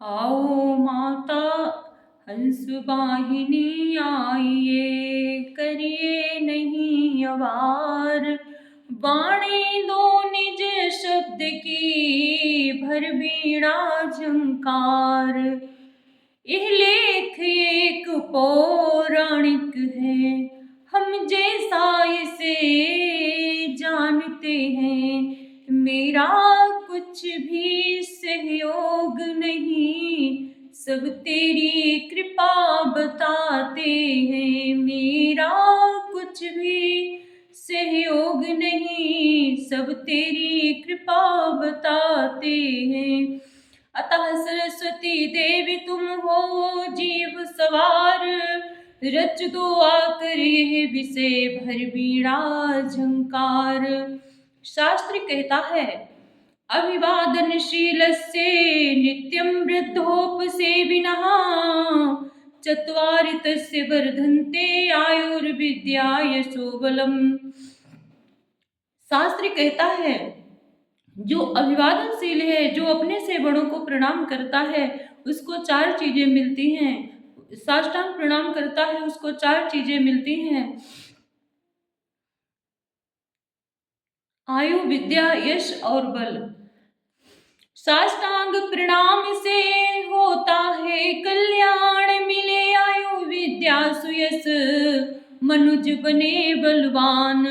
आओ माता हंस वाहिनी आइए, करिए नहीं अवार। वाणी दो निज शब्द की, भर बीड़ा झंकार। यह लेख एक पौराणिक है, हम जैसा इसे जानते हैं। मेरा कुछ भी सहयोग नहीं, सब तेरी कृपा बताते हैं। मेरा कुछ भी सहयोग नहीं, सब तेरी कृपा बताते हैं। अतः सरस्वती देवी तुम हो जीव सवार, रच दो आकर यह विषय भर बीड़ा झंकार। शास्त्र कहता है, अभिवादनशीलस्य नित्यं वृद्धोपसेविनः, चत्वारि तस्य वर्धन्ते आयुर्विद्या यशोबलम्। शास्त्र कहता है, जो अभिवादनशील है, जो अपने से बड़ों को प्रणाम करता है, उसको चार चीजें मिलती हैं। साष्टांग प्रणाम करता है, उसको चार चीजें मिलती हैं। आयु, विद्या, यश और बल। साष्टांग प्रणाम से होता है कल्याण, मिले आयु विद्या सुयश, मनुज बने बलवान।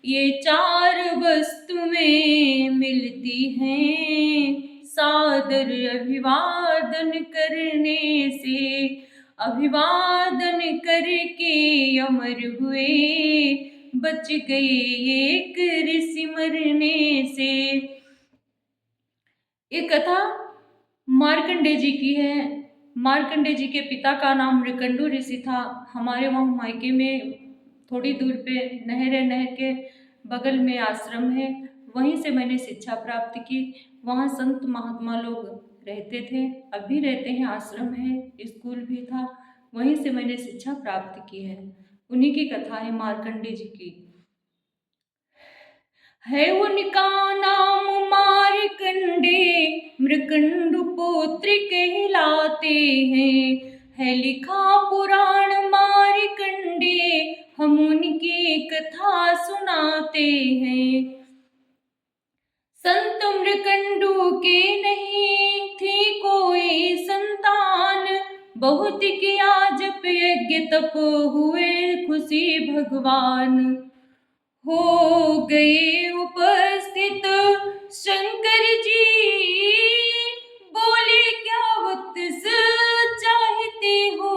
ये चार वस्तु में मिलती हैं, सादर अभिवादन करने से। अभिवादन करके अमर हुए, बच गए एक ऋषि मरने से। ये कथा मार्कंडे जी की है। मार्कंडे जी के पिता का नाम मृकंडू ऋषि था। हमारे वहाँ मायके में थोड़ी दूर पे नहर है, नहर के बगल में आश्रम है। वहीं से मैंने शिक्षा प्राप्त की। वहाँ संत महात्मा लोग रहते थे, अभी रहते हैं, आश्रम है, स्कूल भी था। वहीं से मैंने शिक्षा प्राप्त की है। उन्हीं की कथा है मार्कंडे जी की। है उनका नाम मार्कंडे, मृकंडु पुत्र कहलाते हैं। है लिखा पुराण मार्कंडे, हम उनकी कथा सुनाते हैं। संत मृकंडु के नहीं थी कोई संतान, बहुत किया जप यज्ञ तप हुए खुशी भगवान। हो गए उपस्थित शंकर जी, बोले क्या वत्स चाहते हो।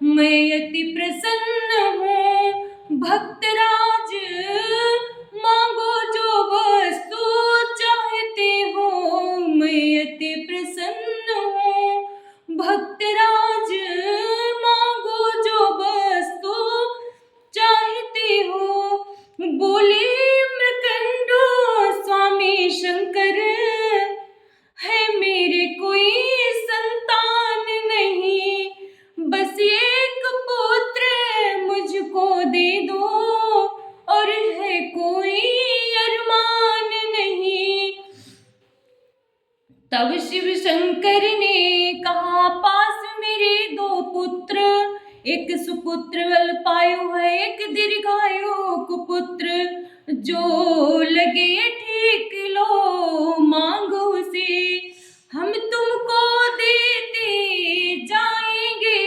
मैं अति प्रसन्न हूँ भक्तराज, मांगो जो वस्तु चाहते हो। मैं अति प्रसन्न हूँ भक्तराज, मांगो जो वस्तु चाहते हो। बोले मृकंडु स्वामी शंकर, है मेरे कोई संतान नहीं, बस एक पुत्र मुझको दे दो, और है कोई अरमान नहीं। तब शिव शंकर ने कहा, पास मेरे दो पुत्र, एक सुपुत्र अल्पायु है, एक दीर्घायु कुपुत्र। जो लगे ठीक लो मांगो उसे, हम तुमको देते जाएंगे।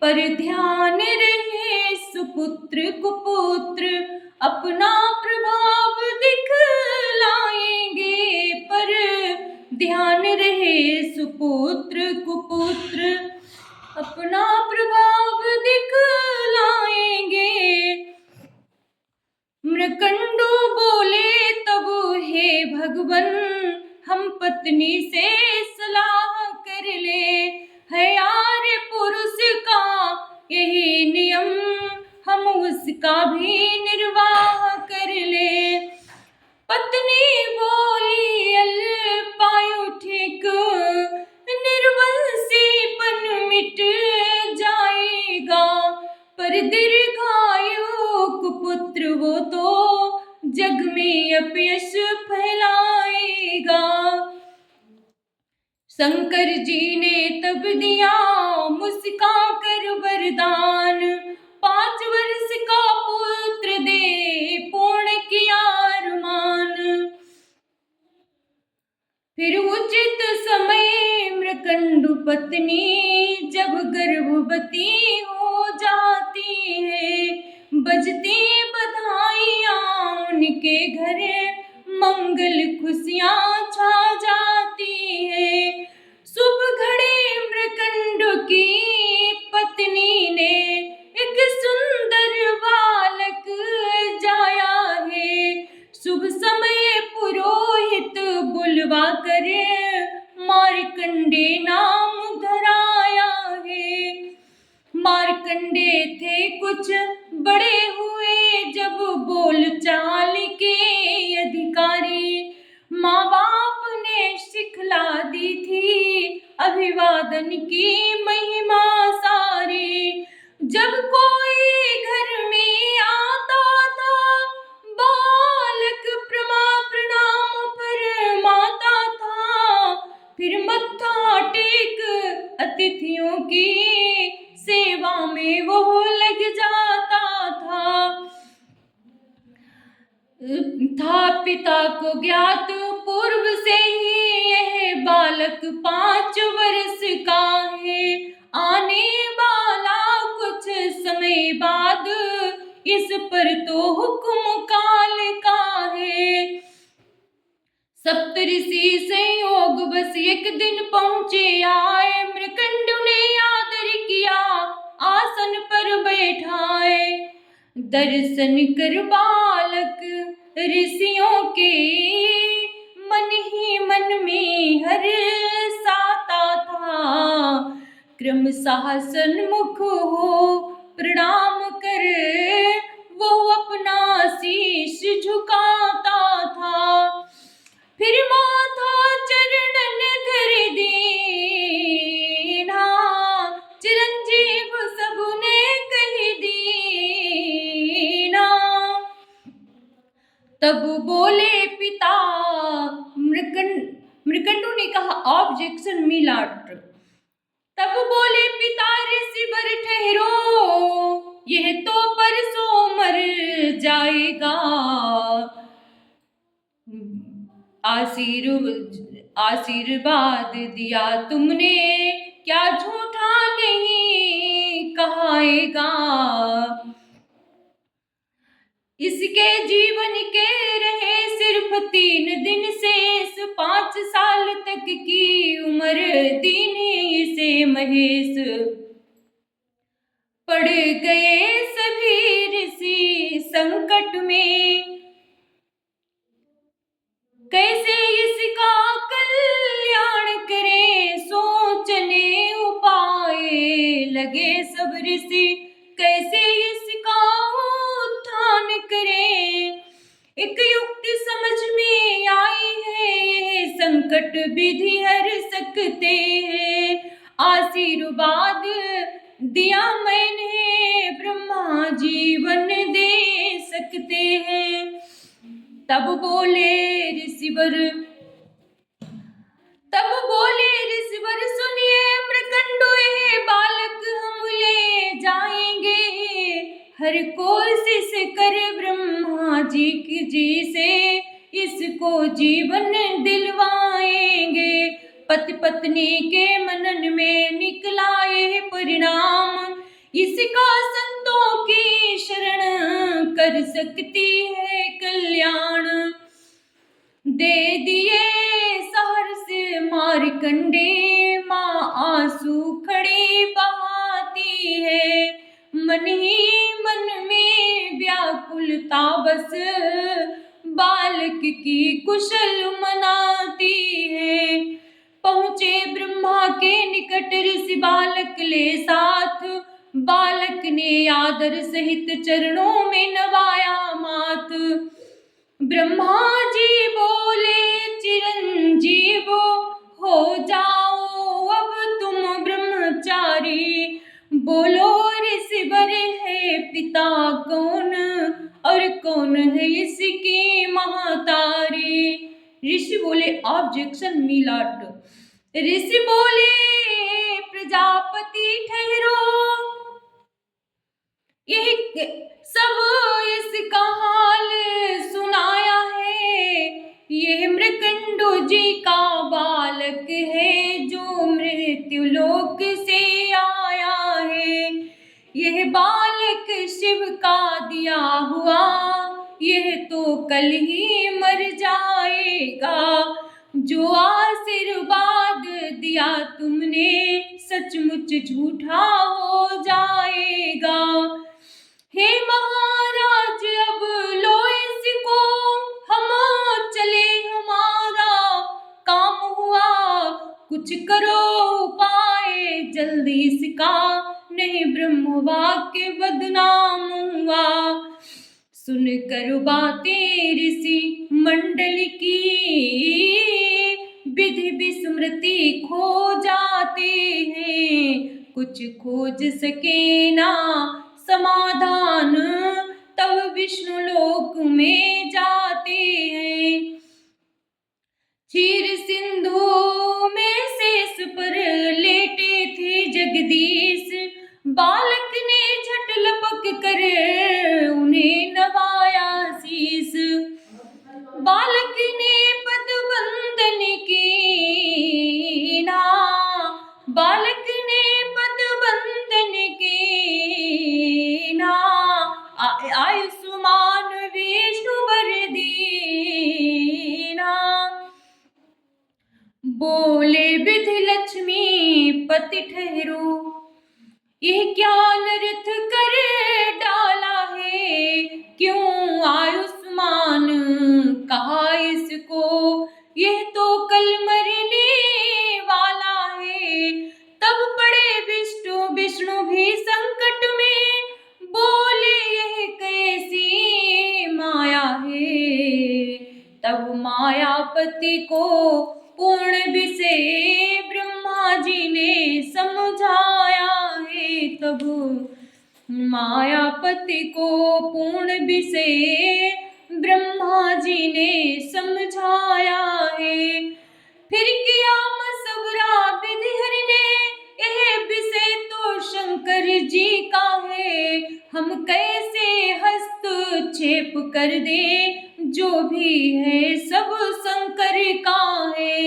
पर ध्यान रहे सुपुत्र कुपुत्र, अपना प्रभाव दिखलाएंगे। पर ध्यान रहे सुपुत्र कुपुत्र, अपना प्रभाव दिखलाएंगे। मृकंडु बोले तब, हे भगवन, हम पत्नी से सलाह कर ले। है आर्य पुरुष का यही नियम, हम उसका भी निर्वाह कर ले। पत्नी बोली, अल्पायु ठीक, निर्वंशीपन मिट जाएगा। पर दीर्घायु कुपुत्र वो तो जग में अपयश फैलाएगा। शंकर जी ने तब दिया मुस्का कर वरदान, 5 वर्ष का पुत्र दे पूर्ण किया अरमान। फिर उचित समय मृकंडु पत्नी जब गर्भवती हो जाती है, बजती बधाइयाँ उनके घर, मंगल खुशियाँ छा जाती है। शुभ घड़ी मृकंडु की पत्नी ने एक सुंदर बालक जाया है। शुभ समय पुरोहित बुलवा कर मार्कंडे नाम धराया है। मार्कंडे थे कुछ बड़े हुए जब बोल चाल के अधिकारी, माँ बाप ने सिखला दी थी अभिवादन की महिमा सारी। जब कोई घर में आता था बालक प्रणाम फरमाता था, फिर मत्था टेक अतिथियों की सेवा में वो लग जाता था पिता को ज्ञात पूर्व से ही यह बालक 5 वर्ष का है। आने वाला कुछ समय बाद इस पर तो हुक्म काल का है। सप्तऋषि संयोग बस एक दिन पहुंचे आए, मृकंडु ने आदर किया आसन पर बैठाए। दर्शन कर बालक ऋषियों के मन ही मन में हर्षाता था, क्रमशः सन्मुख हो प्रणाम कर वो अपना शीश झुकाता था। फिर माथा चरणन धर दीना, चिरंजीव सबने कह दीना। तब बोले पिता मृकंडु ने कहा ऑब्जेक्शन मिलाट। तब बोले पिता ऋषिवर ठहरो, यह तो परसों मर जाएगा। आशीर्वाद दिया तुमने क्या झूठा नहीं कहाएगा। इसके जीवन के रहे सिर्फ 3 दिन शेष, 5 साल तक की उम्र दीनी से महेश। पड़ गए सभी ऋषि संकट में, कैसे इसका कल्याण करें सोचने उपाय लगे सब ऋषि, कैसे इसका उत्थान करें। एक युक्ति समझ में आई है, ये संकट विधि हर सकते हैं। आशीर्वाद दिया मैंने ब्रह्मा जीवन दे सकते हैं। तब बोले ऋषिवर सुनिए मृकंडु ये बालक हम ले जाएंगे, हर कोशिश कर ब्रह्मा जी से इसको जीवन दिलवाएंगे। पति पत्नी के मनन में निकला ये परिणाम, इसका संतों की शरण कर सकती है कल्याण। दे दिए सहर्ष मार्कंडे, माँ आंसू खड़ी बहाती है। मन ही मन में व्याकुलता बस बालक की कुशल मनाती है। पहुँचे ब्रह्मा के निकट ऋषि बालक ले साथ, बालक ने आदर सहित चरणों में नवाया मात। ब्रह्मा जी बोले चिरंजीव हो जाओ अब तुम ब्रह्मचारी। बोलो ऋषिवर है पिता कौन और कौन है इसकी महतारी। ऋषि बोले ऑब्जेक्शन मिलाट। ऋषि बोले प्रजापति ठहरो, यह सब इसका हाल सुनाया है। यह मृकंडो जी का बालक है जो मृत्यु लोक से आया है। यह बालक शिव का दिया हुआ, यह तो कल ही मर जाएगा। जो आशीर्वाद दिया तुमने सचमुच झूठा हो जाएगा। हे महाराज अब लो इसको, हम चले, हमारा काम हुआ। कुछ करो उपाय जल्दी इसका, नहीं ब्रह्म वाक्य बदनाम हुआ। सुनकर बातें ऋषि मंडल की, विधि विस्मृति खो जाते हैं। कुछ खोज सके ना समाधान, तब विष्णु लोक में जाते हैं। क्षीर सिंधु में शेष पर लेटे थे जगदीश, बालक ने झट लपक कर उन्हें नवाया शीश। बालक ने पद बंदन की ना, बालक ने पद बंदन की ना, आयुष्मान विष्णु वर दीना। बोले विधि लक्ष्मी पति ठहरो, यह क्या नृत्य कर डाला है। क्यों आयुष्मान कहा इसको, यह तो कल मरने वाला है। तब पड़े विष्णु भी संकट में, बोले यह कैसी माया है। तब मायापति को पूर्ण विषय ब्रह्मा जी ने समझाया है। तब मायापति को पूर्ण विषय ब्रह्मा जी ने समझाया है। फिर किया मशवरा विधि हरि ने, यह विषय तो शंकर जी का है। हम कैसे हस्तक्षेप कर दे, जो भी है सब शंकर का है।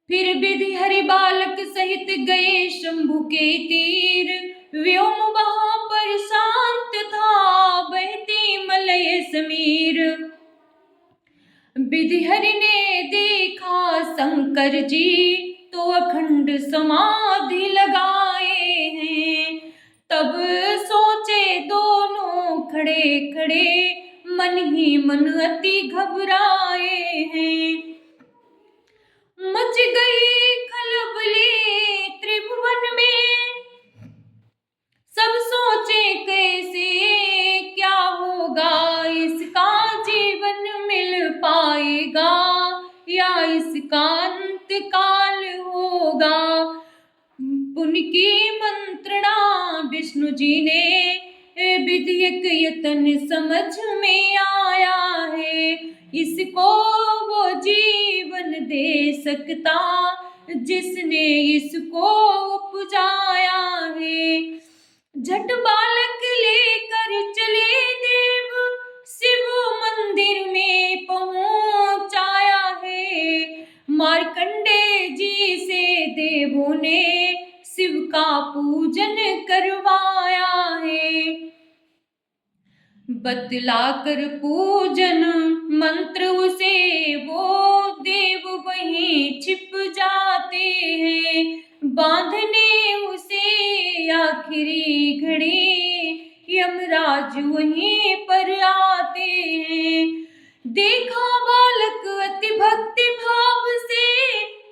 फिर विधि हरि बालक सहित गए शंभु के तीर, व्योम वहां पर शांत था बहती मलय समीर। विधि हरि ने देखा शंकर जी तो अखंड समाधि लगाए हैं। तब सोचे दोनों खड़े खड़े, मन ही मन अति घबराए हैं। मच गई खलबली त्रिभुवन में, सब सोचे कैसे क्या होगा। इसका जीवन मिल पाएगा या इसका अंत काल होगा। पुण्य की मंत्रणा विष्णु जी ने विधियक यतन समझ में आया है। इसको वो जीवन दे सकता जिसने इसको उपजाया है। झट बालक लेकर चले देव, शिव मंदिर में पहुंचाया है। मार्कंडे जी से देवों ने शिव का पूजन करवाया है। बतला कर पूजन मंत्र उसे वो देव वहीं छिप जाते हैं। बांधने उसे आखिरी घड़ी यमराज वहीं पर आते हैं। देखा बालक अति भक्ति भाव से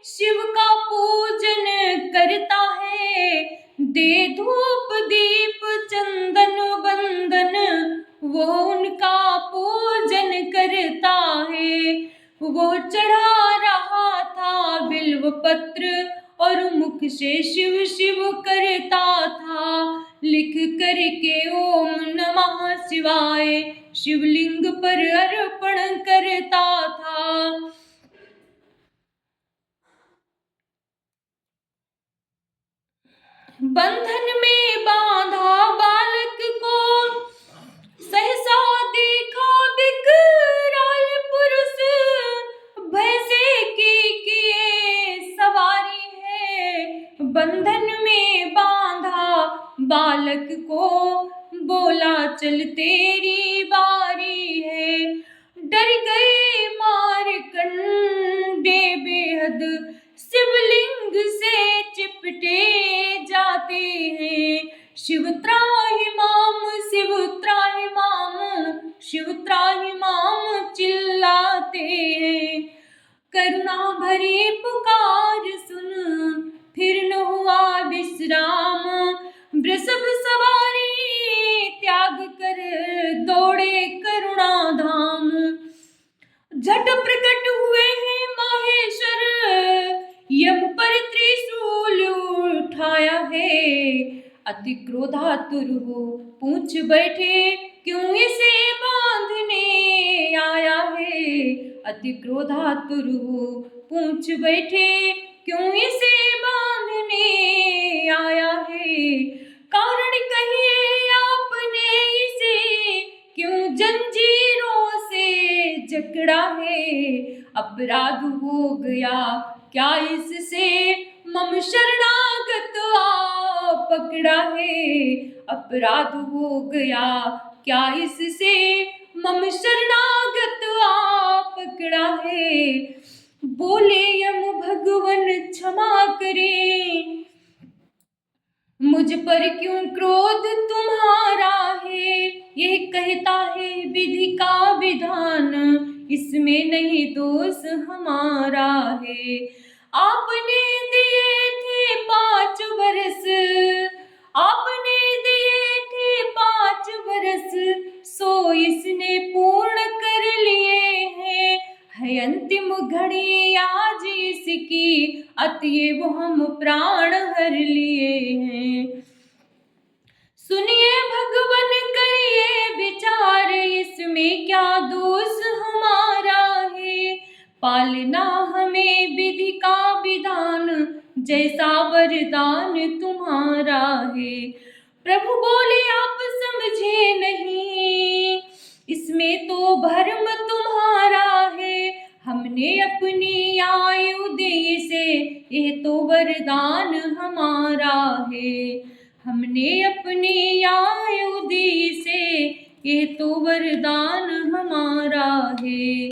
शिव का पूजन करता है। दे धूप दीप चंदन बंदन वो उनका पूजन करता है। वो चढ़ा रहा था बिल्व पत्र और मुख से शिव शिव करता था। लिख करके ओम नमः शिवाय शिवलिंग पर अर्पण करता था। बंधन में बांधा बालक को, सहसा देखा विकराल पुरुष, भय से की किए सवारी है। बंधन में बांधा बालक को, बोला चल तेरी बारी है। डर गए मारकंडे बेहद, शिवलिंग से चिपटे जाते हैं। शिव त्राहिमाम, शिव त्राहिमाम, शिव त्राहिमाम चिल्लाते हैं। करुणा भरी पुकार सुन, फिर न हुआ विश्राम। वृषभ सवारी त्याग कर दौड़े करुणा धाम। झट प्रकट हुए हैं माहेश्वर, यम पर त्रिशूल उठाया है। अति क्रोधातुर हो पूछ बैठे, क्यों इसे बांधने आया है। अति क्रोधातुर हो पूछ बैठे, क्यों इसे बांधने आया है। कारण कहिए आपने इसे, क्यों जंजीरों से जकड़ा है। अपराध हो गया क्या इससे, मम शरणागत आ पकड़ा है। अपराध हो गया क्या इससे, मम शरणागत आ पकड़ा है। बोले यम भगवन क्षमा करें, मुझ पर क्यों क्रोध तुम्हारा है। यह कहता है विधि का विधान, इसमें नहीं दोष हमारा है। आपने दिए थे 5 वर्ष, आपने दिए थे 5 वर्ष, सो इसने पूर्ण कर लिए हैं। है अंतिम घड़ी आज इसकी, अतएव हम प्राण हर लिए हैं। सुनिए भगवन करिए विचार, इसमें क्या दोष हमारा है। पालना हमें विधि का विधान, जैसा वरदान तुम्हारा है। प्रभु बोले आप समझे नहीं, इसमें तो भरम तुम्हारा है। हमने अपनी आयु दी से, यह तो वरदान हमारा है। हमने अपनी आयु दी से, यह तो वरदान हमारा है।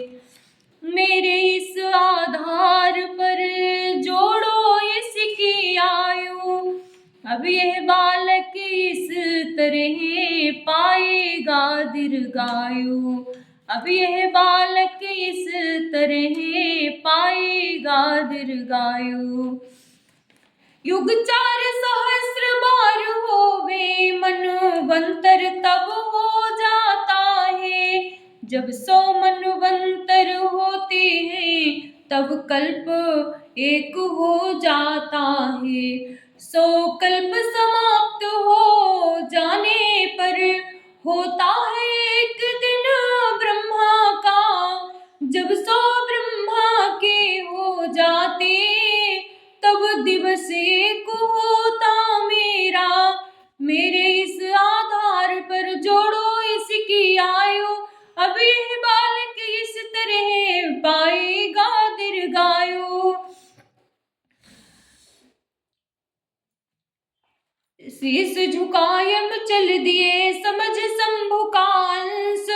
मेरे इस आधार पर जोड़ो इसकी आयु, अब यह बालक इस तरह पाएगा दीर्घायु। अब यह बालक इस तरह पाएगा दीर्घायु। युग 4 सहस्र बार होवे, मनवंतर तब हो जाता है। जब 100 मनवंतर होते हैं, तब कल्प एक हो जाता है। 100 कल्प समाप्त हो जाने पर, होता है एक दिन ब्रह्मा का। जब 100 ब्रह्मा के हो जाते, तब दिवस एक होता मेरा। मेरे इस आधार पर जोड़ो इसकी आयु, अब यह बालक इस तरह पाएगा दीर्घायु। शीश झुकायम चल दिए समझ शंभु का अंश।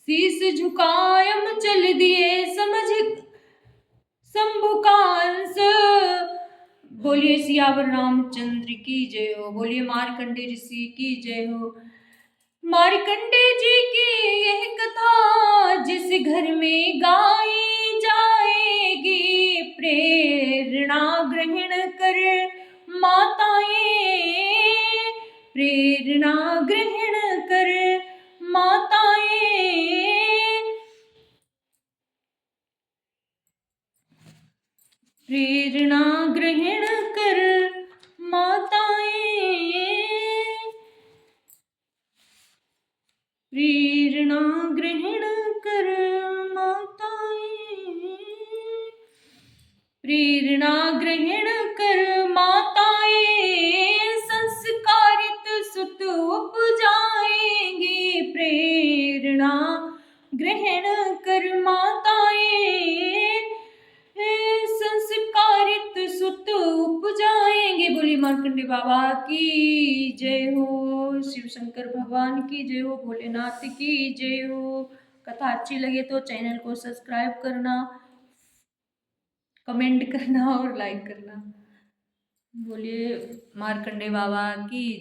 शीश झुकायम चल दिए समझ शंभु का अंश। बोलिए सियावर रामचंद्र की जय हो, बोलिए मार्कंडे ऋषि की जय हो। मार्कंडे जी की यह कथा जिस घर में गाई जाएगी, प्रेरणा ग्रहण कर माताएं, प्रेरणा ग्रहण कर माताएं। प्रेरणा ग्रहण कर माताएं, प्रेरणा ग्रहण कर माताएं। प्रेरणा ग्रहण कर माताएं, संस्कारित सुत उपजाएंगे। प्रेरणा ग्रहण कर माताएं, संस्कारित सुत उपजाएंगे। बोली मार्कंडे बाबा की जय हो, शिव शंकर भगवान की जय हो, भोलेनाथ की जय हो। कथा अच्छी लगे तो चैनल को सब्सक्राइब करना, कमेंट करना और लाइक करना। बोलिए मार्कंडे बाबा की